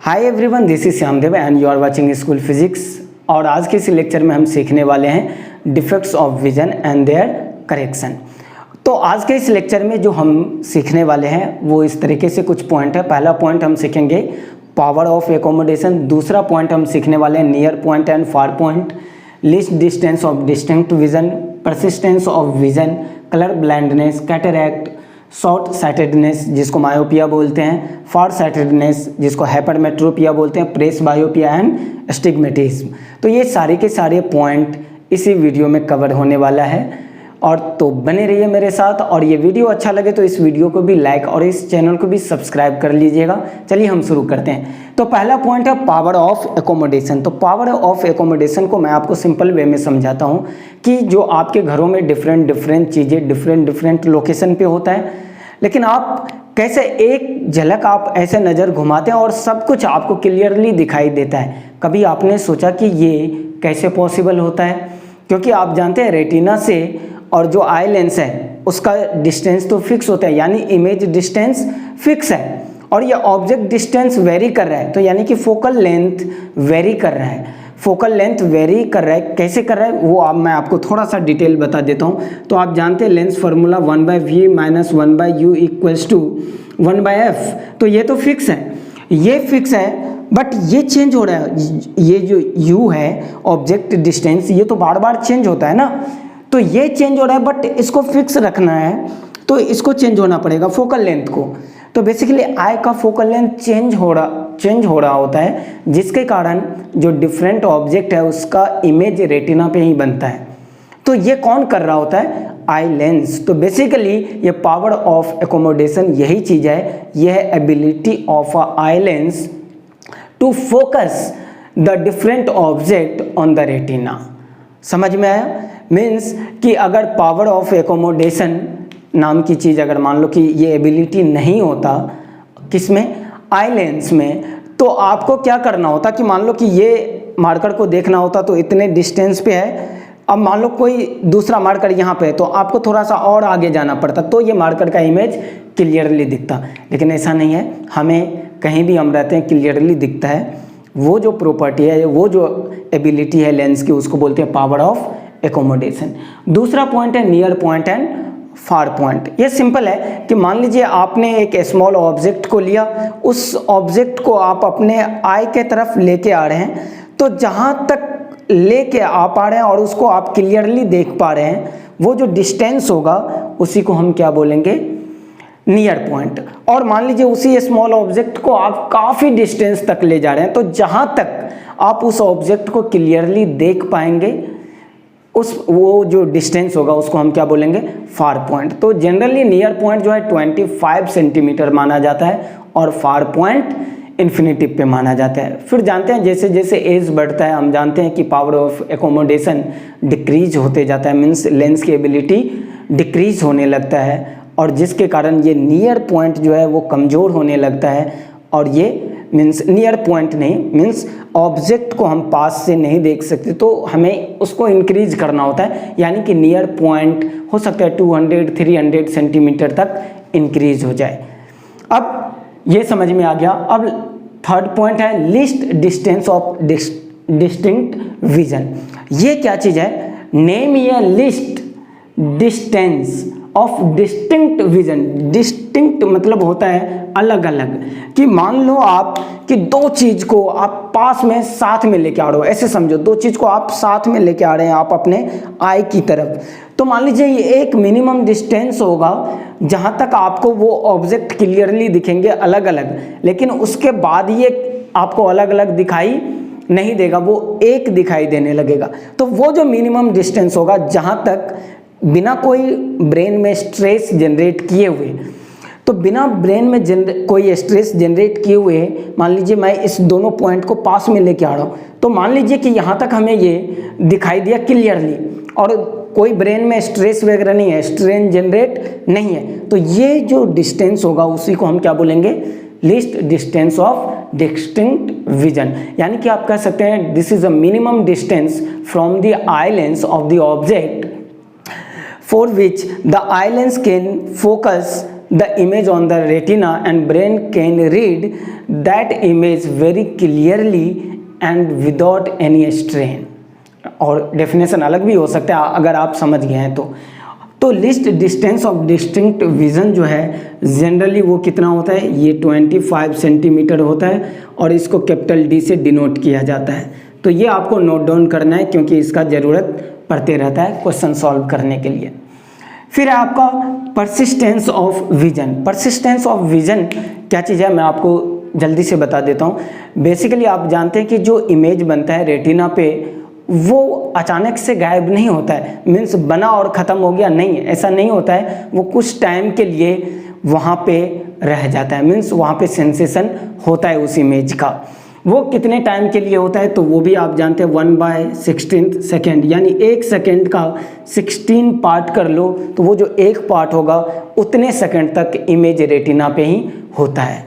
Hi everyone, this is Shyamdev and you are watching school physics. और आज के इस लेक्चर में हम सीखने वाले हैं defects of vision and their correction. तो आज के इस लेक्चर में जो हम सीखने वाले हैं वो इस तरीके से कुछ पॉइंट है। पहला पॉइंट हम सीखेंगे पावर ऑफ एकोमोडेशन। दूसरा पॉइंट हम सीखने वाले हैं near point and far point, least distance of distinct vision, persistence of vision, colour blindness, cataract, short sightedness जिसको मायोपिया बोलते हैं, फार साइटेडनेस जिसको हाइपरमेट्रोपिया बोलते हैं, प्रेस बायोपिया एंड एस्टिग्मेटिज्म। तो ये सारे के सारे पॉइंट इसी वीडियो में कवर होने वाला है। और तो बने रहिए मेरे साथ, और ये वीडियो अच्छा लगे तो इस वीडियो को भी लाइक और इस चैनल को भी सब्सक्राइब कर लीजिएगा। चलिए हम शुरू करते हैं। तो पहला पॉइंट है पावर ऑफ एकोमोडेशन। तो पावर ऑफ एकोमोडेशन को मैं आपको सिंपल वे में समझाता हूँ कि जो आपके घरों में डिफरेंट चीज़ें डिफरेंट लोकेशन पे होता है, लेकिन आप कैसे एक झलक आप ऐसे नज़र घुमाते हैं और सब कुछ आपको क्लियरली दिखाई देता है। कभी आपने सोचा कि ये कैसे पॉसिबल होता है? क्योंकि आप जानते हैं रेटिना से और जो आई लेंस है उसका डिस्टेंस तो फिक्स होता है, यानी इमेज डिस्टेंस फिक्स है, और ये ऑब्जेक्ट डिस्टेंस वेरी कर रहा है। तो यानी कि फोकल लेंथ वेरी कर रहा है। फोकल लेंथ वेरी कर रहा है, कैसे कर रहा है वो मैं आपको थोड़ा सा डिटेल बता देता हूँ। तो आप जानते हैं lens formula 1/v minus 1/u equals to 1/f। तो ये तो फिक्स है, ये फिक्स है, बट ये चेंज हो रहा है। ये जो u है ऑब्जेक्ट डिस्टेंस, ये तो बार बार चेंज होता है ना। तो ये चेंज हो रहा है, बट इसको फिक्स रखना है तो इसको चेंज होना पड़ेगा फोकल लेंथ को। तो बेसिकली आई का फोकल लेंथ चेंज हो रहा होता है, जिसके कारण जो डिफरेंट ऑब्जेक्ट है उसका इमेज रेटिना पे ही बनता है। तो ये कौन कर रहा होता है? Eye lens. तो बेसिकली ये पावर ऑफ एकोमोडेशन यही चीज़ है, यह है ability of a eye lens to focus the different object on the retina. समझ में आया? मीन्स कि अगर पावर ऑफ एकोमोडेशन नाम की चीज़ अगर मान लो कि ये एबिलिटी नहीं होता किसमें, आई लेंस में, तो आपको क्या करना होता कि मान लो कि ये मार्कर को देखना होता तो इतने डिस्टेंस पे है। अब मान लो कोई दूसरा मार्कर यहाँ पे है तो आपको थोड़ा सा और आगे जाना पड़ता तो ये मार्कर का इमेज क्लियरली दिखता। लेकिन ऐसा नहीं है, हमें कहीं भी हम रहते हैं क्लियरली दिखता है। वो जो प्रॉपर्टी है, वो जो एबिलिटी है लेंस की, उसको बोलते हैं पावर ऑफ एकोमोडेशन। दूसरा पॉइंट है near point and far point. ये सिंपल है कि मान लीजिए आपने एक स्मॉल ऑब्जेक्ट को लिया, उस ऑब्जेक्ट को आप अपने आई के तरफ लेके आ रहे हैं, तो जहाँ तक लेके आ पा रहे हैं और उसको आप क्लियरली देख पा रहे हैं, वो जो डिस्टेंस होगा उसी को हम क्या बोलेंगे? Near point. और मान लीजिए उसी स्मॉल ऑब्जेक्ट को आप काफ़ी डिस्टेंस तक ले जा रहे हैं, तो जहाँ तक आप उस ऑब्जेक्ट को क्लियरली देख पाएंगे वो जो डिस्टेंस होगा उसको हम क्या बोलेंगे? Far point. तो जनरली नियर पॉइंट जो है 25 सेंटीमीटर माना जाता है और फार पॉइंट इन्फिनिटिव पे माना जाता है। फिर जानते हैं जैसे जैसे एज बढ़ता है हम जानते हैं कि पावर ऑफ एकोमोडेशन डिक्रीज होते जाता है, मीन्स लेंस की एबिलिटी डिक्रीज होने लगता है, और जिसके कारण ये नियर पॉइंट जो है वो कमज़ोर होने लगता है। और ये मीन्स नियर पॉइंट नहीं, मीन्स ऑब्जेक्ट को हम पास से नहीं देख सकते, तो हमें उसको इंक्रीज करना होता है, यानी कि नियर पॉइंट हो सकता है 200-300 सेंटीमीटर तक इंक्रीज हो जाए। अब ये समझ में आ गया। अब थर्ड पॉइंट है least distance of distinct vision. ये क्या चीज़ है? नेम ये least distance of distinct vision. Distinct मतलब होता है अलग अलग, कि मान लो आप कि दो चीज़ को आप पास में साथ में लेके आ रहे हो, ऐसे समझो दो चीज़ को आप साथ में लेके आ रहे हैं आप अपने आई की तरफ। तो मान लीजिए ये एक मिनिमम डिस्टेंस होगा जहाँ तक आपको वो ऑब्जेक्ट क्लियरली दिखेंगे अलग अलग, लेकिन उसके बाद ये आपको अलग अलग दिखाई नहीं देगा, वो एक दिखाई देने लगेगा। तो वो जो मिनिमम डिस्टेंस होगा जहाँ तक बिना कोई ब्रेन में स्ट्रेस जनरेट किए हुए, तो बिना ब्रेन में कोई स्ट्रेस जनरेट किए हुए मान लीजिए मैं इस दोनों पॉइंट को पास में लेके आ रहा हूँ, तो मान लीजिए कि यहाँ तक हमें ये दिखाई दिया क्लियरली और कोई ब्रेन में स्ट्रेस वगैरह नहीं है, स्ट्रेन जनरेट नहीं है, तो ये जो डिस्टेंस होगा उसी को हम क्या बोलेंगे? Least distance of distinct vision. यानी कि आप कह सकते हैं this is a minimum distance from the eye lens of the object for which the eye lens can focus the image on the retina and brain can read that image very clearly and without any strain. और definition अलग भी हो सकता है अगर आप समझ गए हैं तो list distance of distinct vision जो है जनरली वो कितना होता है, ये 25 सेंटीमीटर होता है और इसको कैपिटल डी से डिनोट किया जाता है। तो ये आपको नोट डाउन करना है क्योंकि इसका ज़रूरत पड़ते रहता है क्वेश्चन सॉल्व करने के लिए। फिर है आपका persistence of vision. Persistence of vision क्या चीज़ है मैं आपको जल्दी से बता देता हूँ। बेसिकली आप जानते हैं कि जो इमेज बनता है रेटिना पे वो अचानक से गायब नहीं होता है, मीन्स बना और ख़त्म हो गया, नहीं, ऐसा नहीं होता है। वो कुछ टाइम के लिए वहाँ पे रह जाता है, मीन्स वहाँ पे सेंसेशन होता है उस इमेज का। वो कितने टाइम के लिए होता है तो वो भी आप जानते हैं 1/16 सेकेंड, यानी 1 सेकेंड का 16 पार्ट कर लो तो वो जो एक पार्ट होगा उतने सेकेंड तक इमेज रेटिना पे ही होता है।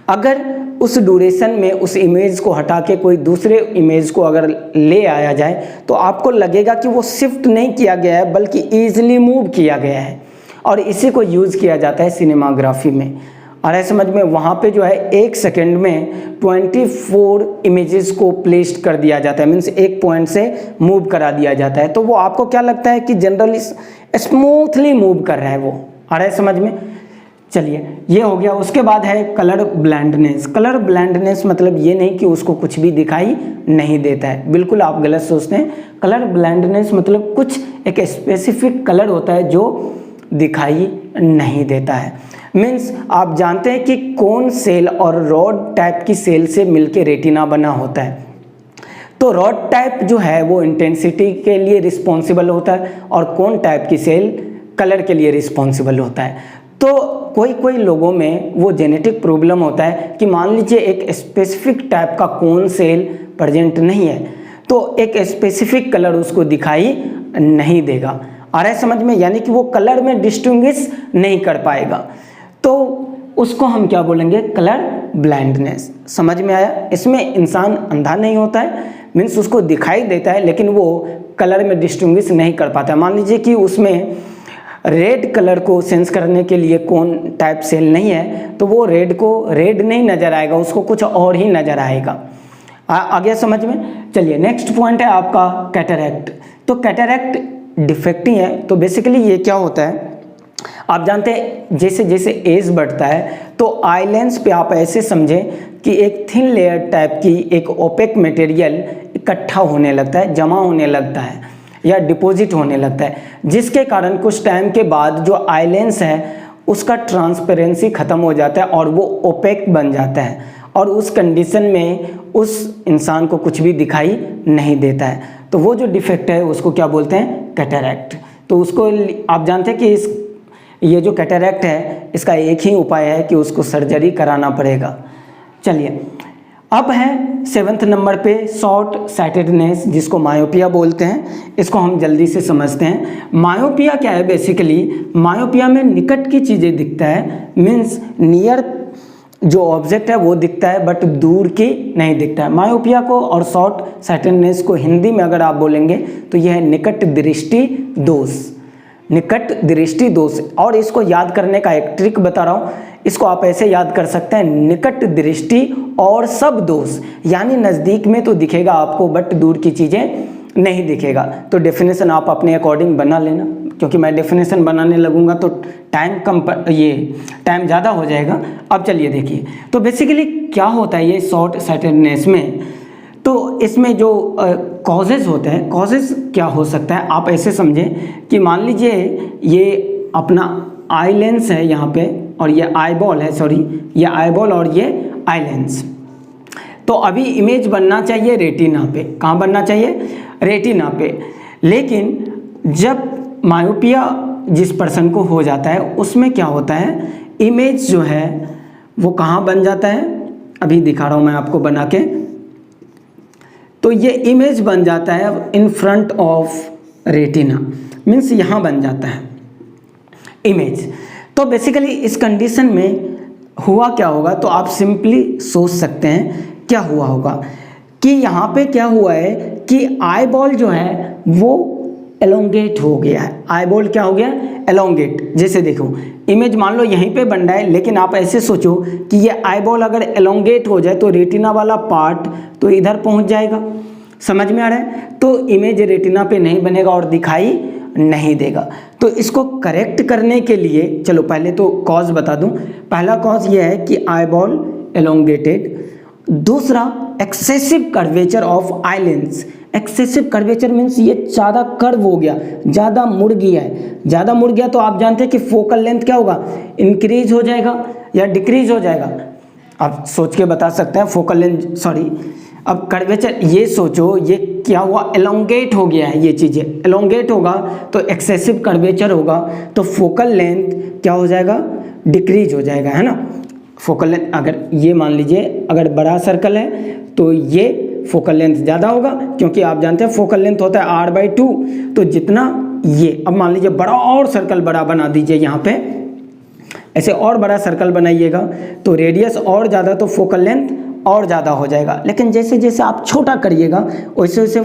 अगर उस ड्यूरेशन में उस इमेज को हटा के कोई दूसरे इमेज को अगर ले आया जाए तो आपको लगेगा कि वो शिफ्ट नहीं किया गया है बल्कि ईजिली मूव किया गया है, और इसी को यूज़ किया जाता है सिनेमाग्राफी में। और ऐसे समझ में वहाँ पे जो है 1 सेकेंड में 24 इमेजेस को प्लेस्ड कर दिया जाता है, मीन्स एक पॉइंट से मूव करा दिया जाता है। तो वो आपको क्या लगता है कि जनरली स्मूथली मूव कर रहा है वो। आ रहा है समझ में? चलिए ये हो गया। उसके बाद है कलर ब्लाइंडनेस। कलर ब्लाइंडनेस मतलब ये नहीं कि उसको कुछ भी दिखाई नहीं देता है, बिल्कुल आप गलत सोचते हैं। कलर ब्लाइंडनेस मतलब कुछ एक स्पेसिफिक कलर होता है जो दिखाई नहीं देता है। मीन्स आप जानते हैं कि कौन सेल और रॉड टाइप की सेल से मिलके रेटिना बना होता है। तो रॉड टाइप जो है वो इंटेंसिटी के लिए रिस्पॉन्सिबल होता है और कौन टाइप की सेल कलर के लिए रिस्पॉन्सिबल होता है। तो कोई लोगों में वो जेनेटिक प्रॉब्लम होता है कि मान लीजिए एक स्पेसिफिक टाइप का कौन सेल प्रेजेंट नहीं है तो एक स्पेसिफिक कलर उसको दिखाई नहीं देगा। आ रहा है समझ में? यानी कि वो कलर में डिस्टिंग्विश नहीं कर पाएगा, तो उसको हम क्या बोलेंगे? Colour blindness. समझ में आया? इसमें इंसान अंधा नहीं होता है, मीन्स उसको दिखाई देता है लेकिन वो कलर में डिस्टिंग्विश नहीं कर पाता है। मान लीजिए कि उसमें रेड कलर को सेंस करने के लिए कौन टाइप सेल नहीं है तो वो रेड को रेड नहीं नज़र आएगा, उसको कुछ और ही नज़र आएगा। आ गया समझ में? चलिए नेक्स्ट पॉइंट है आपका कैटरैक्ट। तो कैटरैक्ट डिफेक्ट ही है। तो बेसिकली ये क्या होता है, आप जानते हैं जैसे जैसे एज बढ़ता है तो आई लेंस पे आप ऐसे समझें कि एक थिन लेयर टाइप की एक ओपेक मटेरियल इकट्ठा होने लगता है, जमा होने लगता है या डिपॉजिट होने लगता है, जिसके कारण कुछ टाइम के बाद जो आई लेंस है उसका ट्रांसपेरेंसी ख़त्म हो जाता है और वो ओपेक बन जाता है, और उस कंडीशन में उस इंसान को कुछ भी दिखाई नहीं देता है। तो वो जो डिफेक्ट है उसको क्या बोलते हैं? कैटरैक्ट। तो उसको आप जानते हैं कि ये जो कैटरैक्ट है इसका एक ही उपाय है कि उसको सर्जरी कराना पड़ेगा। चलिए अब है 7th नंबर पे शॉर्ट साइटेडनेस, जिसको मायोपिया बोलते हैं। इसको हम जल्दी से समझते हैं। मायोपिया क्या है? बेसिकली मायोपिया में निकट की चीज़ें दिखता है, मीन्स नियर जो ऑब्जेक्ट है वो दिखता है बट दूर की नहीं दिखता है। मायोपिया को और शॉर्ट साइटेडनेस को हिंदी में अगर आप बोलेंगे तो यह है निकट दृष्टि दोष। निकट दृष्टि दोष। और इसको याद करने का एक ट्रिक बता रहा हूँ, इसको आप ऐसे याद कर सकते हैं, निकट दृष्टि और सब दोष, यानी नज़दीक में तो दिखेगा आपको बट दूर की चीज़ें नहीं दिखेगा। तो डेफिनेशन आप अपने अकॉर्डिंग बना लेना, क्योंकि मैं डेफिनेशन बनाने लगूंगा तो टाइम ज़्यादा हो जाएगा। अब चलिए देखिए, तो बेसिकली क्या होता है ये शॉर्ट साइटेडनेस में, तो इसमें जो कॉजेज़ होते हैं, कॉजेज़ क्या हो सकता है आप ऐसे समझें कि मान लीजिए ये अपना आई लेंस है यहाँ पे और ये आई बॉल है, ये आई बॉल और ये आई लेंस। तो अभी इमेज बनना चाहिए रेटिना पे। कहाँ बनना चाहिए? रेटिना पे। लेकिन जब मायोपिया जिस पर्सन को हो जाता है उसमें क्या होता है, इमेज जो है वो कहाँ बन जाता है? अभी दिखा रहा हूँ मैं आपको बना के। तो ये इमेज बन जाता है in front of retina, means यहाँ बन जाता है इमेज। तो बेसिकली इस कंडीशन में हुआ क्या होगा, तो आप सिंपली सोच सकते हैं क्या हुआ होगा कि यहाँ पे क्या हुआ है कि आई बॉल जो है वो एलोंगेट हो गया है। आई बॉल क्या हो गया? एलोंगेट। जैसे देखो इमेज मान लो यहीं पे बन रहा है, लेकिन आप ऐसे सोचो कि ये आई बॉल अगर एलोंगेट हो जाए तो रेटिना वाला पार्ट तो इधर पहुंच जाएगा। समझ में आ रहा है? तो इमेज रेटिना पे नहीं बनेगा और दिखाई नहीं देगा। तो इसको करेक्ट करने के लिए चलो पहले तो कॉज बता दूं। पहला कॉज ये है कि आई बॉल एलोंगेटेड। दूसरा excessive curvature of eye lens. Excessive curvature means ये ज़्यादा कर्व हो गया, ज़्यादा मुड़ गया है। ज़्यादा मुड़ गया तो आप जानते हैं कि फोकल लेंथ क्या होगा, इंक्रीज हो जाएगा या डिक्रीज हो जाएगा। आप सोच के बता सकते हैं फोकल लेंथ, सॉरी अब कर्वेचर, ये सोचो ये क्या हुआ, एलोंगेट हो गया है। ये चीज़ें एलोंगेट होगा तो एक्सेसिव कर्वेचर होगा तो फोकल लेंथ क्या हो जाएगा, डिक्रीज हो जाएगा, है ना। फोकल लेंथ अगर ये मान लीजिए अगर बड़ा सर्कल है तो ये फोकल लेंथ ज़्यादा होगा, क्योंकि आप जानते हैं फोकल लेंथ होता है r/2। तो जितना ये, अब मान लीजिए बड़ा और सर्कल बड़ा बना दीजिए, यहाँ पे ऐसे और बड़ा सर्कल बनाइएगा तो रेडियस और ज़्यादा तो फोकल लेंथ और ज़्यादा हो जाएगा। लेकिन जैसे जैसे आप छोटा करिएगा वैसे वैसे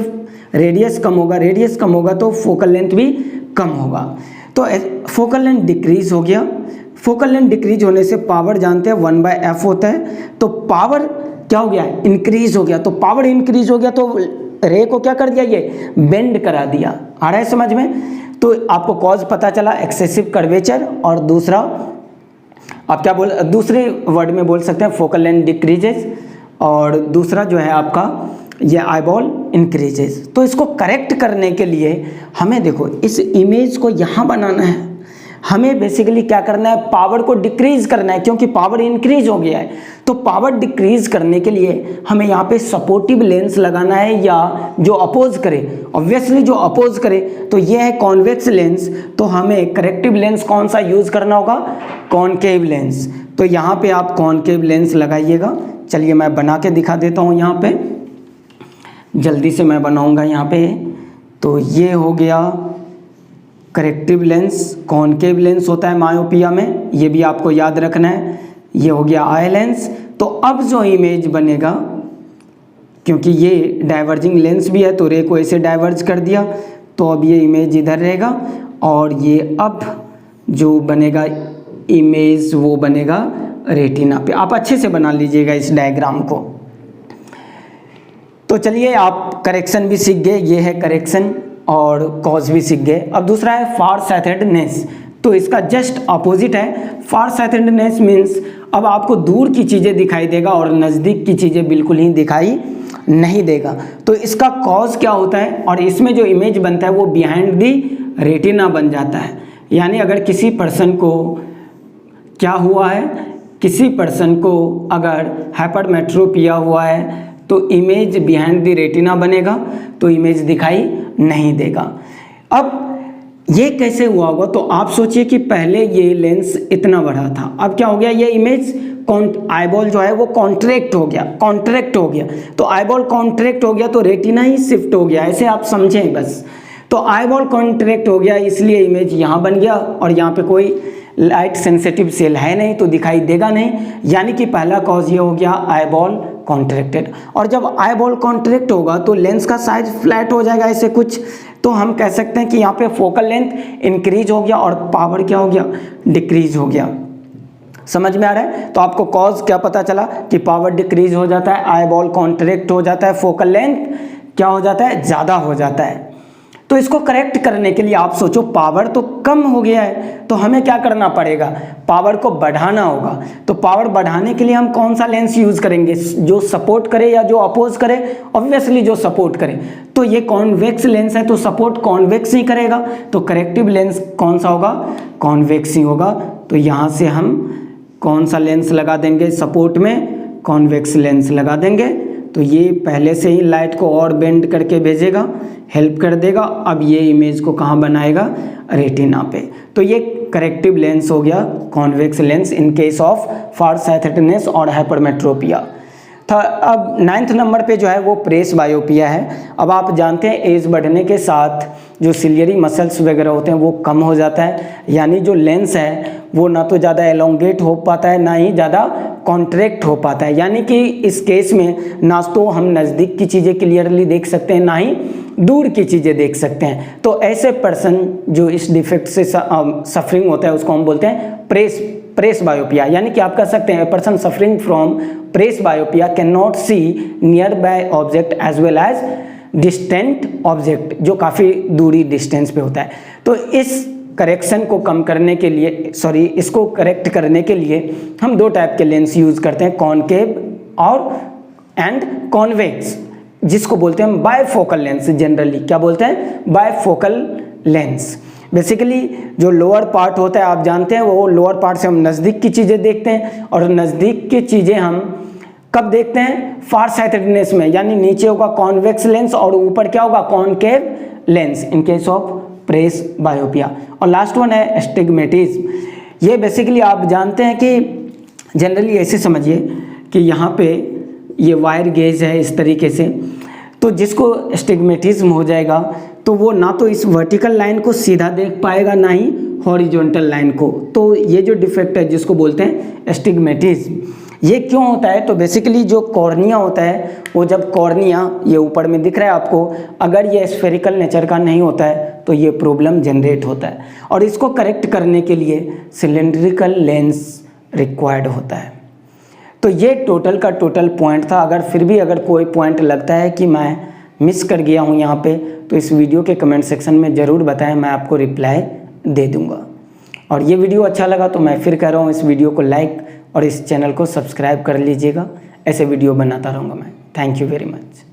रेडियस कम होगा, रेडियस कम होगा तो फोकल लेंथ भी कम होगा। तो फोकल लेंथ डिक्रीज हो गया। फोकल लेंथ डिक्रीज होने से पावर जानते हैं 1/f होता है, तो पावर क्या हो गया, इंक्रीज हो गया। तो पावर इंक्रीज हो गया तो रे को क्या कर दिया, ये बेंड करा दिया। आ रहा है समझ में? तो आपको कॉज पता चला एक्सेसिव कर्वेचर, और दूसरा आप क्या बोल, दूसरे वर्ड में बोल सकते हैं फोकल लेंथ डिक्रीजेस, और दूसरा जो है आपका ये आई बॉल इंक्रीजेस। तो इसको करेक्ट करने के लिए हमें देखो इस इमेज को यहाँ बनाना है। हमें बेसिकली क्या करना है, पावर को डिक्रीज करना है, क्योंकि पावर इंक्रीज हो गया है। तो पावर डिक्रीज करने के लिए हमें यहाँ पे सपोर्टिव लेंस लगाना है, या जो अपोज करे। ऑब्वियसली जो अपोज करे तो ये है कॉन्वेक्स लेंस, तो हमें करेक्टिव लेंस कौन सा यूज करना होगा, कॉनकेव लेंस। तो यहाँ पे आप कॉनकेव लेंस लगाइएगा। चलिए मैं बना के दिखा देता हूँ, यहाँ पे जल्दी से मैं बनाऊंगा यहाँ पे। तो ये हो गया करेक्टिव लेंस, कॉनकेव लेंस होता है मायोपिया में, ये भी आपको याद रखना है। ये हो गया आई लेंस। तो अब जो इमेज बनेगा, क्योंकि ये डाइवर्जिंग लेंस भी है तो रे को ऐसे डाइवर्ज कर दिया, तो अब ये इमेज इधर रहेगा, और ये अब जो बनेगा इमेज वो बनेगा रेटिना पे। आप अच्छे से बना लीजिएगा इस डायग्राम को। तो चलिए आप करेक्शन भी सीख गए, ये है करेक्शन, और कॉज भी सीख गए। अब दूसरा है फार साइटेडनेस। तो इसका जस्ट अपोजिट है। फार साइटेडनेस मीन्स अब आपको दूर की चीज़ें दिखाई देगा और नज़दीक की चीज़ें बिल्कुल ही दिखाई नहीं देगा। तो इसका कॉज क्या होता है, और इसमें जो इमेज बनता है वो बिहाइंड दी रेटिना बन जाता है। यानी अगर किसी पर्सन को क्या हुआ है, किसी पर्सन को अगर हाइपरमेट्रोपिया हुआ है तो इमेज बिहाइंड द रेटिना बनेगा, तो इमेज दिखाई नहीं देगा। अब ये कैसे हुआ होगा, तो आप सोचिए कि पहले ये लेंस इतना बड़ा था, अब क्या हो गया, ये इमेज आईबॉल जो है वो कॉन्ट्रैक्ट हो गया। तो आईबॉल कॉन्ट्रैक्ट हो गया तो रेटिना ही शिफ्ट हो गया, ऐसे आप समझें बस। तो आईबॉल कॉन्ट्रैक्ट हो गया इसलिए इमेज यहाँ बन गया, और यहाँ पे कोई लाइट सेंसिटिव सेल है नहीं तो दिखाई देगा नहीं। यानी कि पहला कॉज ये हो गया आईबॉल कॉन्ट्रैक्टेड। और जब आईबॉल कॉन्ट्रैक्ट होगा तो लेंस का साइज फ्लैट हो जाएगा ऐसे कुछ, तो हम कह सकते हैं कि यहाँ पे फोकल लेंथ इंक्रीज हो गया और पावर क्या हो गया, डिक्रीज हो गया। समझ में आ रहा है? तो आपको कॉज क्या पता चला कि पावर डिक्रीज हो जाता है, आईबॉल कॉन्ट्रैक्ट हो जाता है, फोकल लेंथ क्या हो जाता है, ज़्यादा हो जाता है। तो इसको करेक्ट करने के लिए आप सोचो पावर तो कम हो गया है, तो हमें क्या करना पड़ेगा, पावर को बढ़ाना होगा। तो पावर बढ़ाने के लिए हम कौन सा लेंस यूज़ करेंगे, जो सपोर्ट करे या जो अपोज करे? ऑब्वियसली जो सपोर्ट करे। तो ये कॉन्वेक्स लेंस है तो सपोर्ट कॉन्वेक्स ही करेगा, तो करेक्टिव लेंस कौन सा होगा, कॉन्वेक्स ही होगा। तो यहाँ से हम कौन सा लेंस लगा देंगे, सपोर्ट में कॉन्वेक्स लेंस लगा देंगे। तो ये पहले से ही लाइट को और बेंड करके भेजेगा, हेल्प कर देगा। अब ये इमेज को कहाँ बनाएगा, रेटिना पे। तो ये करेक्टिव लेंस हो गया, convex lens in case of far sightedness और हाइपरमेट्रोपिया था। अब 9th नंबर पे जो है वो प्रेस बायोपिया है। अब आप जानते हैं एज बढ़ने के साथ जो सिलियरी मसल्स वगैरह होते हैं वो कम हो जाता है, यानी जो लेंस है वो ना तो ज़्यादा एलोंगेट हो पाता है ना ही ज़्यादा कॉन्ट्रैक्ट हो पाता है। यानी कि इस केस में ना तो हम नज़दीक की चीज़ें क्लियरली देख सकते हैं ना ही दूर की चीज़ें देख सकते हैं। तो ऐसे पर्सन जो इस डिफेक्ट से सफरिंग होता है उसको हम बोलते हैं प्रेस बायोपिया, यानी कि आप कह सकते हैं person suffering from presbyopia can not see near by object as well as distant object, जो काफ़ी दूरी डिस्टेंस पे होता है। तो इस करेक्शन को कम करने के लिए, इसको करेक्ट करने के लिए हम दो टाइप के लेंस यूज़ करते हैं, कॉनकेव और एंड कॉन्वेक्स, जिसको बोलते हैं बायफोकल लेंस। जनरली क्या बोलते हैं? Bifocal lens. बेसिकली जो लोअर पार्ट होता है आप जानते हैं, वो लोअर पार्ट से हम नज़दीक की चीज़ें देखते हैं, और नज़दीक की चीज़ें हम कब देखते हैं? फार साइटेडनेस में, यानी नीचे होगा कॉन्वेक्स लेंस और ऊपर क्या होगा? Concave lens in case of presbyopia. और लास्ट वन है एस्टिग्मेटिज्म। ये बेसिकली आप जानते हैं कि जनरली ऐसे समझिए कि यहाँ पे ये वायर गेज है इस तरीके से, तो जिसको एस्टिग्मेटिज्म हो जाएगा तो वो ना तो इस वर्टिकल लाइन को सीधा देख पाएगा, ना ही हॉरिजॉन्टल लाइन को। तो ये जो डिफेक्ट है जिसको बोलते हैं एस्टिग्मेटिज्म। ये क्यों होता है? तो बेसिकली जो कॉर्निया होता है, वो जब कॉर्निया ये ऊपर में दिख रहा है आपको, अगर ये स्फेरिकल नेचर का नहीं होता है तो ये प्रॉब्लम जनरेट होता है, और इसको करेक्ट करने के लिए सिलेंड्रिकल लेंस रिक्वायर्ड होता है। तो ये टोटल का टोटल पॉइंट था। अगर फिर भी अगर कोई पॉइंट लगता है कि मैं मिस कर गया हूँ यहाँ पे, तो इस वीडियो के कमेंट सेक्शन में ज़रूर बताएं, मैं आपको रिप्लाई दे दूँगा। और ये वीडियो अच्छा लगा तो मैं फिर कह रहा हूँ, इस वीडियो को लाइक और इस चैनल को सब्सक्राइब कर लीजिएगा। ऐसे वीडियो बनाता रहूँगा मैं। Thank you very much.